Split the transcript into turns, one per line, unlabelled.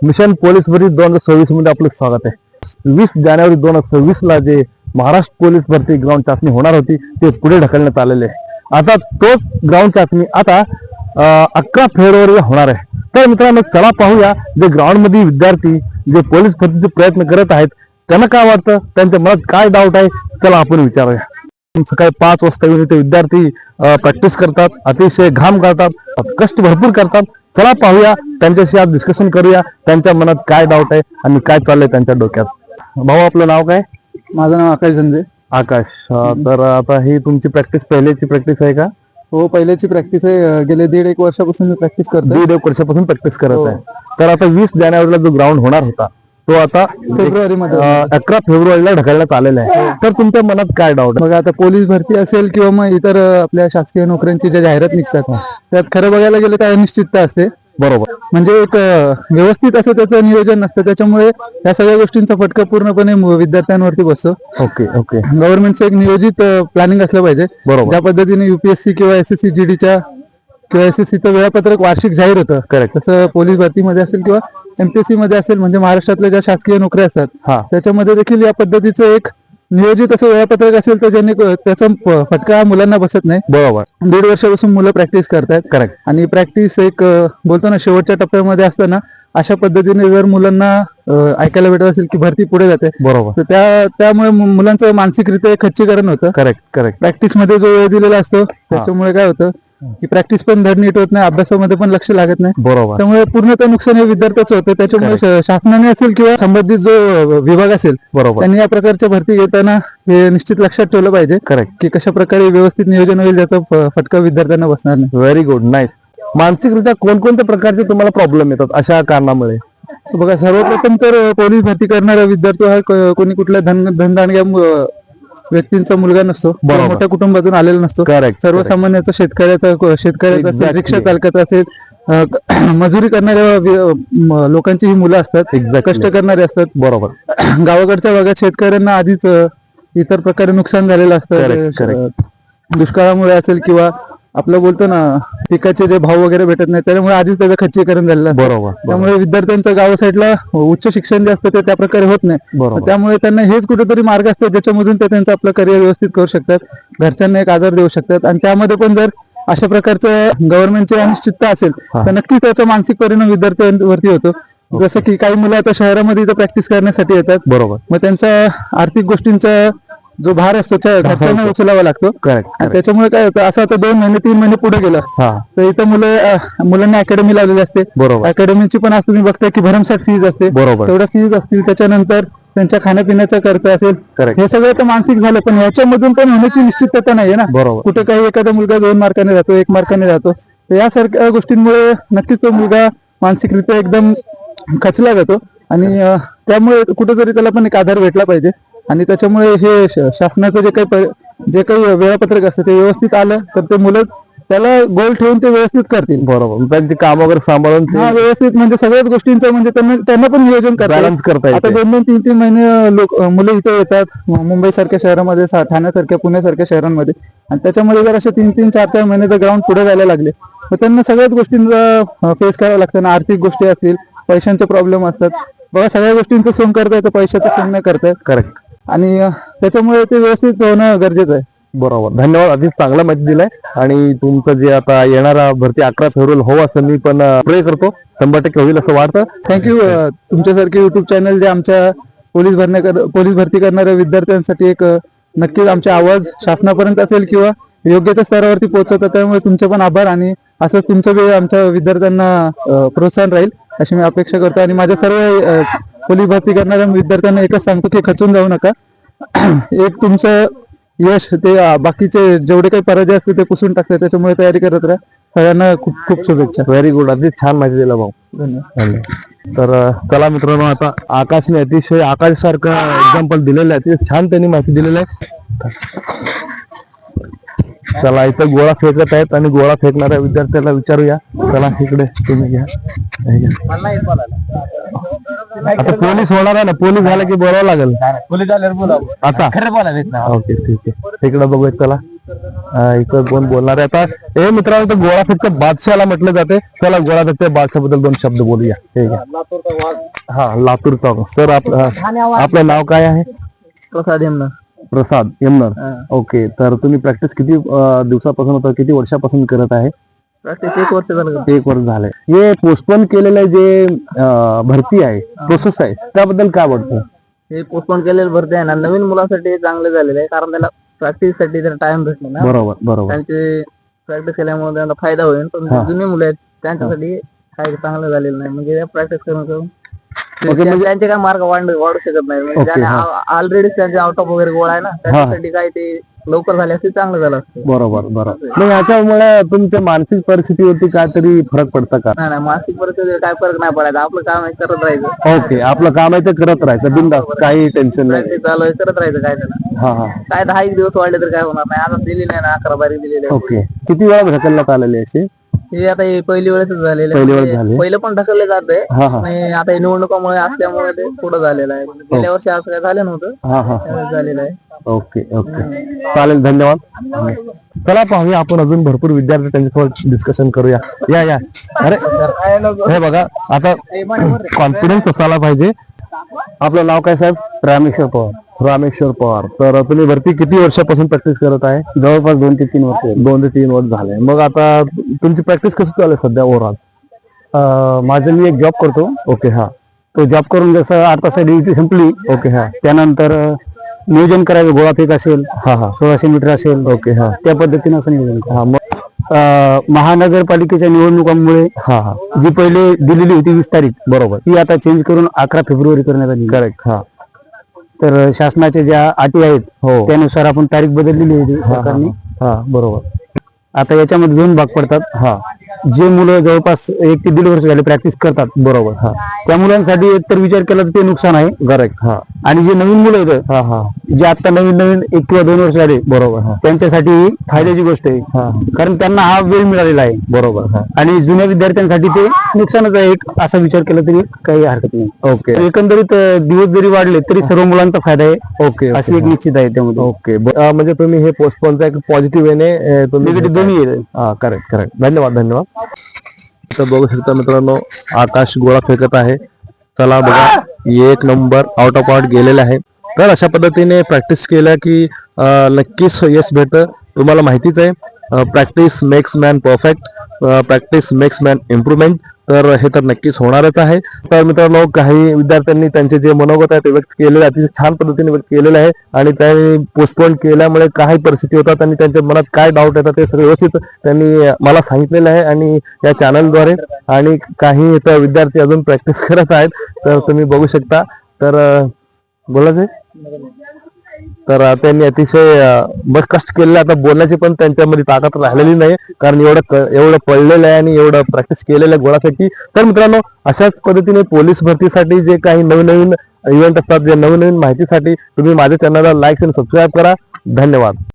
Mission police भरती 2026 मध्ये आपलं स्वागत आहे। 20 जानेवारी 2026 ला जे महाराष्ट्र पोलीस भरती ग्राउंड चाचणी होणार होती ते पुढे ढकलण्यात आलेले आहे। आता तोच ग्राउंड चाचणी आता 11 फेब्रुवारीला होणार आहे। तर मित्रांनो चला पाहूया जे ग्राउंड मध्ये विद्यार्थी जे पोलीस भरतीचे प्रयत्न करत आहेत त्यांना काय वाटतं, त्यांच्या मनात काय डाऊट आहे, चला आपण विचारूया। सकाळी 5 वाजता येऊन ते विद्यार्थी प्रॅक्टिस करतात, अतिशय घाम काढतात, कष्ट भरपूर करतात। चला पाहूया, त्यांच्याशी आज डिस्कशन करूया, त्यांच्या मनात काय डाऊट आहे आणि काय चाललंय त्यांच्या डोक्यात। भाऊ आपलं नाव काय?
माझं नाव आकाश झंजे।
आकाश, तर आता ही तुमची प्रॅक्टिस पहिल्याची प्रॅक्टिस आहे का?
हो, पहिल्याची प्रॅक्टिस आहे। गेले 1.5 वर्षापासून मी प्रॅक्टिस करतो।
1.5 वर्षापासून प्रॅक्टिस करत आहे। तर आता 20 जानेवारीला जो ग्राउंड होणार होता तो आता
फेब्रुवारी मध्ये
11 फेब्रुवारीला ढकलण्यात आलेला आहे। तर तुमच्या मनात काय डाऊट?
बघा, आता पोलीस भरती असेल किंवा मग इतर आपल्या शासकीय नोकऱ्यांची ज्या जाहिरात निघतात त्यात खरं बघायला गेलं तर अनिश्चितता असते।
बरोबर,
म्हणजे एक व्यवस्थित असं त्याचं नियोजन नसतं, त्याच्यामुळे या सगळ्या गोष्टींचा फटका पूर्णपणे विद्यार्थ्यांवरती बसतो।
ओके ओके,
गव्हर्नमेंटचं एक नियोजित प्लॅनिंग असलं पाहिजे।
बरोबर,
ज्या पद्धतीने युपीएससी किंवा एसएससी जीडीच्या किंवा एसएससीचं वेळापत्रक वार्षिक जाहीर होतं,
करेक्ट,
तसं पोलीस भरतीमध्ये असेल किंवा एमपीएससी मध्ये असेल, म्हणजे महाराष्ट्रातल्या ज्या शासकीय नोकऱ्या असतात त्याच्यामध्ये देखील या पद्धतीचं एक नियोजित असं वेळापत्रक असेल तर ज्याने त्याचा फटका मुलांना बसत नाही।
बरोबर,
1.5 वर्षापासून मुलं प्रॅक्टिस करतात।
करेक्ट,
आणि प्रॅक्टिस एक बोलतो ना शेवटच्या टप्प्यामध्ये असताना अशा पद्धतीने जर मुलांना ऐकायला भेटत असेल की भरती पुढे जाते,
बरोबर,
तर त्यामुळे मुलांचं मानसिकरित्या एक खच्चीकरण होतं।
करेक्ट करेक्ट,
प्रॅक्टिस मध्ये जो वेळ दिलेला असतो त्याच्यामुळे काय होतं की प्रॅक्टिस पण धड नीट होत नाही, अभ्यासामध्ये पण लक्ष लागत नाही।
बरोबर,
त्यामुळे पूर्णतः नुकसान हे विद्यार्थ्याचं होतं। त्याच्यामुळे शासनाने असेल किंवा संबंधित जो विभाग असेल
बरोबर,
त्यांनी या प्रकारच्या भरती घेताना हे निश्चित लक्षात ठेवलं पाहिजे,
करेक्ट,
की कशा प्रकारे व्यवस्थित नियोजन होईल ज्याचा फटका विद्यार्थ्यांना बसणार नाही।
Very good, nice. मानसिकरित्या कोणकोणत्या प्रकारचे तुम्हाला प्रॉब्लेम येतात अशा कारणामुळे?
बघा, सर्वप्रथम तर पोलीस भरती करणारा विद्यार्थी हा कोणी कुठल्या धनदांडग्या व्यक्तींचा मुलगा नसतो, मोठ्या कुटुंबातून आलेला नसतो।
करेक्ट,
सर्वसामान्याचा शेतकऱ्याचा असेल, रिक्षा चालकाचा असेल, मजुरी करणाऱ्या लोकांची ही मुलं असतात, कष्ट करणारे असतात।
बरोबर,
गावाकडच्या भागात शेतकऱ्यांना आधीच इतर प्रकारे नुकसान झालेलं असतं, दुष्काळामुळे असेल किंवा आपलं बोलतो ना पिकाचे जे भाव वगैरे भेटत नाही त्यामुळे आधीच त्याचं खच्चीकरण झालेलं असतं।
बरोबर,
त्यामुळे विद्यार्थ्यांचं गाव साईडला उच्च शिक्षण जे असतं ते त्या प्रकारे होत नाही। त्यामुळे त्यांना हेच कुठेतरी मार्ग असतात ज्याच्यामधून ते त्यांचं आपलं करिअर व्यवस्थित करू शकतात, घरच्यांना एक आधार देऊ शकतात। आणि त्यामध्ये पण जर अशा प्रकारचं गव्हर्नमेंटची अनिश्चितता असेल तर नक्कीच त्याचा मानसिक परिणाम विद्यार्थ्यांवरती होतो। जसं की काही मुलं आता शहरामध्ये इथं प्रॅक्टिस करण्यासाठी येतात,
बरोबर,
मग त्यांचा आर्थिक गोष्टींचा जो भार असतो घरच्यांना उचलावा लागतो। आणि त्याच्यामुळे काय होतं, असं आता 2 महिने 3 महिने पुढे गेलं तर इथं मुलांना अकॅडमी लावलेली असते। अकॅडमीची पण आज तुम्ही बघताय की भरमसाठ फीज असते, तेवढ्या फीज असतील, त्याच्यानंतर त्यांच्या खाण्यापिण्याचा खर्च असेल, हे सगळं तर मानसिक झालं, पण ह्याच्यामधून पण होण्याची निश्चितता नाही आहे ना। कुठे काही एखादा मुलगा 2 मार्काने जातो, 1 मार्काने जातो, तर यासारख्या गोष्टींमुळे नक्कीच तो मुलगा मानसिकरित्या एकदम खचला जातो। आणि त्यामुळे कुठेतरी त्याला पण एक आधार भेटला पाहिजे। आणि त्याच्यामुळे हे शासनाचं जे काही वेळापत्रक असतं ते व्यवस्थित आलं तर ते मुलं त्याला गोल ठेवून ते व्यवस्थित करतील।
बरोबर, त्यांचे काम वगैरे सांभाळून
व्यवस्थित, म्हणजे सगळ्याच गोष्टींचं म्हणजे त्यांना पण नियोजन करता आता 2-2, 3-3 महिने मुलं इथे येतात मुंबई सारख्या शहरामध्ये, ठाण्यासारख्या, पुण्यासारख्या शहरांमध्ये, आणि त्याच्यामध्ये जर असे 3-3, 4-4 महिने जर ग्राउंड पुढे जायला लागले तर त्यांना सगळ्याच गोष्टींचा फेस करावं लागतं ना। आर्थिक गोष्टी असतील, पैशांचे प्रॉब्लेम असतात, बघा सगळ्या गोष्टींचं सोंग करता येतं, पैशाचं सोंग नाही करतायत। करेक्ट, आणि त्याच्यामुळे ते व्यवस्थित होणं गरजेचं आहे।
बरोबर, धन्यवाद, आधीच चांगला माहिती दिलाय। आणि तुमचं जे आता येणारा भरती 11 फेब्रुवारी हो असं मी पण प्रे करतो, 100% होईल असं वाटतं।
थँक्यू। तुमच्यासारखे युट्यूब चॅनल जे आमच्या पोलीस भरती करणाऱ्या विद्यार्थ्यांसाठी एक नक्कीच आमचे आवाज शासनापर्यंत असेल किंवा योग्य त्या स्तरावरती पोहोचवतात, त्यामुळे तुमचे पण आभार। आणि असं तुमचं वेळ आमच्या विद्यार्थ्यांना प्रोत्साहन राहील अशी मी अपेक्षा करतो। आणि माझ्या सर्व पोलीस भरती करणाऱ्या विद्यार्थ्यांना एकच सांगतो की खचून जाऊ नका। एक तुमचं यश ते बाकीचे जेवढे काही पराजय असते ते पुसून टाकतात, त्याच्यामुळे तयारी करत राहा। सगळ्यांना खूप खूप शुभेच्छा।
व्हेरी गुड, अगदी छान माहिती दिला भाऊ,
धन्यवाद।
तर चला मित्रांनो, आता आकाशने अतिशय आकाशसारखं एक्झाम्पल दिलेलं आहे, अतिशय छान त्यांनी माहिती दिलेलं आहे। चला, इथं गोळा फेकत आहेत आणि गोळा फेकणाऱ्या विद्यार्थ्याला विचारूया। चला इकडे तुम्ही घ्या। आता पोलीस होणार आहे ना, पोलीस झाला की बोलावं लागेल,
पोलीस झाल्यावर बोलावं
आता
खरं बोलायचं ना।
ओके, ठीक आहे, इकडे बघूया। चला इथं कोण बोलणार आहे आता? हे मित्रांनो, तर गोळाफेकच्या बादशाला म्हटलं जाते. चला गोळाफेकच्या बादशाह बद्दल दोन शब्द बोलूया. ठीक आहे. हा, लातूरचा सर. आपलं नाव काय आहे?
प्रसाद यमनर.
प्रसाद यमनर. ओके. तर तुम्ही प्रॅक्टिस किती दिवसापासून होता, किती वर्षापासून करत आहे?
प्रॅक्टिस 1 वर्ष झालं.
1 वर्ष झालंय. हे पोस्टपोन केलेलं जे भरती आहे, प्रोसेस आहे, त्याबद्दल काय वाटतं?
हे पोस्टपोन केलेलं भरती आहे ना, नवीन मुलासाठी हे चांगलं झालेलं आहे, कारण त्याला प्रॅक्टिस साठी त्याला टाइम भेटला ना.
बरोबर.
त्यांचे प्रॅक्टिस केल्यामुळे त्यांना फायदा होईल. पण जुने मुलं आहेत त्यांच्यासाठी काय चांगलं झालेलं नाही. म्हणजे प्रॅक्टिस करून त्यांचे काय मार्क वाढू शकत नाही. म्हणजे ऑलरेडी त्यांचे आउट ऑफ वगैरे गोळा आहे ना, त्याच्यासाठी काय ते लवकर झाले असते चांगलं झालं असतं.
बरोबर. मग याच्यामुळे तुमच्या मानसिक परिस्थितीवरती काहीतरी फरक पडतं का?
नाही, मानसिक परिस्थितीवर काय फरक नाही पडायचा. आपलं काम आहे करत राहायचं.
ओके. आपलं काम आहे ते करत राहायचं बिनधास्त, काही टेन्शन नाही.
प्रॅक्टिस चालू आहे, करत राहायचं. काय त्याला काय 10 दिवस वाढले तर काय होणार नाही. आता दिली नाही ना, 11 तारीख दिलेली.
ओके. किती वेळा ढकलण्यात आलेली अशी?
हे आता पहिली वेळेस झालेलं आहे. पहिलं पण ढकलले जाते. आता हे निवडणुकामुळे असल्यामुळे ते पुढे झालेलं आहे. गेल्या वर्षी असं काय झालं नव्हतं, झालेलं आहे.
ओके. चालेल, धन्यवाद. चला पाहूया आपण अजून भरपूर विद्यार्थी त्यांच्यासोबत डिस्कशन करूया. या. अरे हे बघा, आता कॉन्फिडन्स असायला पाहिजे. आपलं नाव काय साहेब? रामेश्वर पवार. तर तुम्ही भरती किती वर्षापासून प्रॅक्टिस करत आहे?
जवळपास 2 ते 3 वर्ष.
2 ते 3 वर्ष झाले. मग आता तुमची प्रॅक्टिस कशी चालू आहे सध्या ओव्हरऑल?
माझं मी एक जॉब करतो.
ओके.
तो जॉब करून जसं 8 तास ड्युटी संपली.
ओके.
त्यानंतर नियोजन करायचं. गोळाफेक असेल, 1600 मीटर असेल.
ओके.
त्या पद्धतीने असं नियोजन. महानगरपालिकेच्या निवडणुकांमुळे जी पहिले दिलेली होती 20 तारीख,
बरोबर,
ती आता चेंज करून 11 फेब्रुवारी करण्यात आली.
करेक्ट.
तर शासनाच्या ज्या अटी आहेत त्यानुसार आपण तारीख बदललेली होती सरकारने.
बरोबर.
आता याच्यामध्ये 2 भाग पडतात. जे मुलं जवळपास 1 ते 1.5 वर्ष झाले प्रॅक्टिस करतात,
बरोबर,
त्या मुलांसाठी एकतर विचार केला तर ते नुकसान आहे.
करेक्ट.
आणि जे नवीन मुलं आहेत, जे आता नवीन 1 किंवा 2 वर्ष झाले,
बरोबर,
त्यांच्यासाठी फायद्याची गोष्ट आहे. कारण त्यांना हा वेळ मिळालेला आहे.
बरोबर.
आणि जुन्या विद्यार्थ्यांसाठी ते नुकसानच आहे. एक असा विचार केला तरी काही हरकत नाही.
ओके.
एकंदरीत दिवस जरी वाढले तरी सर्व मुलांचा फायदा आहे.
ओके.
अशी एक निश्चित आहे त्यामध्ये.
ओके. म्हणजे तुम्ही हे पोस्टपोनचा एक पॉझिटिव्ह वेने तुम्ही
दोन्ही आहे.
करेक्ट. धन्यवाद. तर बघू शकता मित्रांनो, आकाश गोळा फेकत आहे. चला बघा, 1 नंबर आउट ऑफ गेलेला आहे. तर अशा पद्धतीने प्रॅक्टिस केल्या की नक्कीच यश भेटतं. तुम्हाला माहितीच आहे, practice makes man perfect, practice makes man improvement. तर हे तर नक्कीच होणारच आहे. तर मित्रांनो, काही विद्यार्थ्यांनी त्यांचे जे मनोगत आहे ते व्यक्त केलेलं आहे, अतिशय छान पद्धतीने व्यक्त केलेलं आहे. आणि त्यांनी पोस्टपोन केल्यामुळे काही परिस्थिती होतात आणि त्यांच्या मनात काय डाऊट येतात ते सगळं व्यवस्थित त्यांनी मला सांगितलेलं आहे आणि या चॅनलद्वारे. आणि काही इथं विद्यार्थी अजून प्रॅक्टिस करत आहेत, तर तुम्ही बघू शकता. तर बोलायचं, तर त्यांनी अतिशय कष्ट केलेले. आता बोलण्याची पण त्यांच्यामध्ये ताकद राहिलेली नाही, कारण एवढं पडलेलं आहे आणि एवढं प्रॅक्टिस केलेलं आहे गोळाफेकी. तर मित्रांनो, अशाच पद्धतीने पोलीस भरतीसाठी जे काही नवीन इव्हेंट असतात, जे नवीन माहितीसाठी तुम्ही माझ्या चॅनलला लाईक आणि सबस्क्राईब करा. धन्यवाद.